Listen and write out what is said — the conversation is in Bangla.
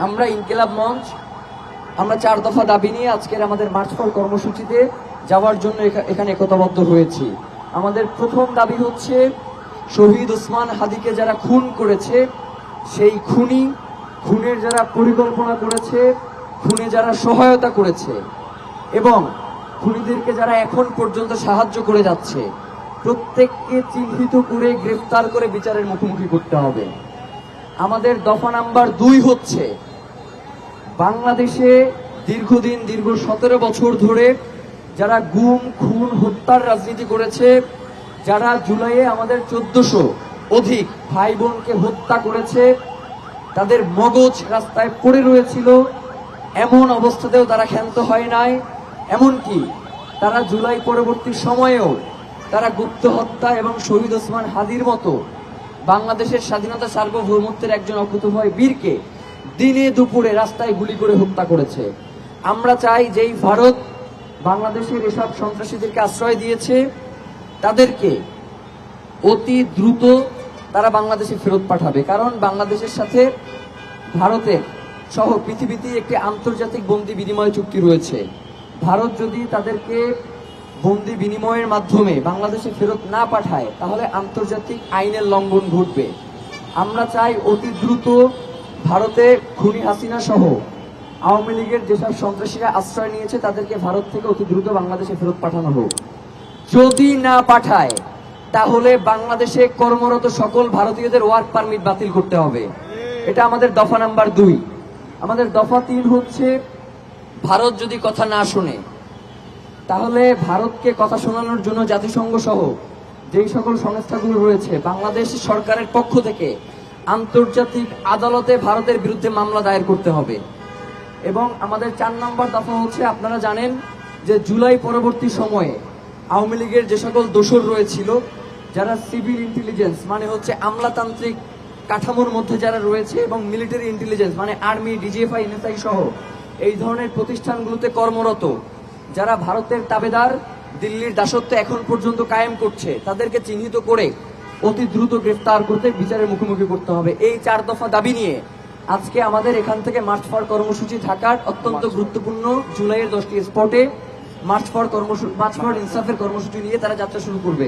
আমরা ইনকিলাব মঞ্চ আমরা 4 দফা দাবি নিয়ে আজকের আমাদের মার্চ ফর কর্মসূচিতে যাওয়ার জন্য এখানে একতাবদ্ধ হয়েছি। আমাদের প্রথম দাবি হচ্ছে শহীদ ওসমান হাদিকে যারা খুন করেছে, সেই খুনের যারা পরিকল্পনা করেছে, খুনে যারা সহায়তা করেছে এবং খুনিদেরকে যারা এখন পর্যন্ত সাহায্য করে যাচ্ছে, প্রত্যেককে চিহ্নিত করে গ্রেফতার করে বিচারের মুখোমুখি করতে হবে। আমাদের দফা নাম্বার 2 হচ্ছে বাংলাদেশে দীর্ঘ 17 বছর ধরে যারা গুম খুন হত্যার রাজনীতি করেছে, যারা জুলাইয়ে আমাদের 1400 অধিক ভাই বোনকে হত্যা করেছে, তাদের মগজ রাস্তায় পড়ে রয়েছিল, এমন অবস্থাতেও তারা ক্ষান্ত হয় নাই। এমনকি তারা জুলাই পরবর্তী সময়েও তারা গুপ্ত হত্যা এবং শহীদ ওসমান হাদির মতো বাংলাদেশের স্বাধীনতা সার্বভৌমত্বের একজন অকুতোভয় বীরকে দিনে দুপুরে রাস্তায় গুলি করে হত্যা করেছে। আমরা চাই যেই ভারত বাংলাদেশের এসব সন্ত্রাসীদেরকে আশ্রয় দিয়েছে, তাদেরকে অতি দ্রুত তারা বাংলাদেশে ফেরত পাঠাবে। কারণ বাংলাদেশের সাথে ভারতের সহ পৃথিবীতে একটি আন্তর্জাতিক বন্দি বিনিময় চুক্তি রয়েছে। ভারত যদি তাদেরকে বন্দি বিনিময়ের মাধ্যমে বাংলাদেশে ফেরত না পাঠায়, তাহলে আন্তর্জাতিক আইনের লঙ্ঘন ঘটবে। আমরা চাই অতি দ্রুত ভারতে খুনি হাসিনা সহ আওয়ামী লীগের যেসব সন্ত্রাসীরা আশ্রয় নিয়েছে, তাদেরকে ভারত থেকে অতি দ্রুত বাংলাদেশে ফেরত পাঠানো হোক। যদি না পাঠায়, তাহলে বাংলাদেশে কর্মরত সকল ভারতীয়দের ওয়ার্ক পারমিট বাতিল করতে হবে। এটা আমাদের দফা নাম্বার 2। আমাদের দফা 3 হচ্ছে ভারত যদি কথা না শোনে, তাহলে ভারতকে কথা শোনানোর জন্য জাতিসংঘ সহ যেই সকল সংস্থাগুলো রয়েছে, বাংলাদেশ সরকারের পক্ষ থেকে আন্তর্জাতিক আদালতে ভারতের বিরুদ্ধে মামলা দায়ের করতে হবে। এবং আমাদের 4 নম্বর দফা হচ্ছে, আপনারা জানেন যে জুলাই পরবর্তী সময়ে আওয়ামী লীগের যে সকল দোসর রয়েছিল, যারা সিভিল ইন্টেলিজেন্স মানে হচ্ছে আমলাতান্ত্রিক কাঠামোর মধ্যে যারা রয়েছে এবং মিলিটারি ইন্টেলিজেন্স মানে আর্মি, ডিজিএফআই, এনএসআই সহ এই ধরনের প্রতিষ্ঠানগুলোতে কর্মরত যারা ভারতের তাবেদার, দিল্লির দাসত্ব এখন পর্যন্ত কায়েম করছে, তাদেরকে চিহ্নিত করে অতি দ্রুত গ্রেফতার করতে বিচারের মুখোমুখি করতে হবে। এই 4 দফা দাবি নিয়ে আজকে আমাদের এখান থেকে মার্চ ফর কর্মসূচি ঢাকার অত্যন্ত গুরুত্বপূর্ণ জুলাইয়ের 10টি স্পটে মার্চ ফর ইনসাফের কর্মসূচি নিয়ে তারা যাত্রা শুরু করবে।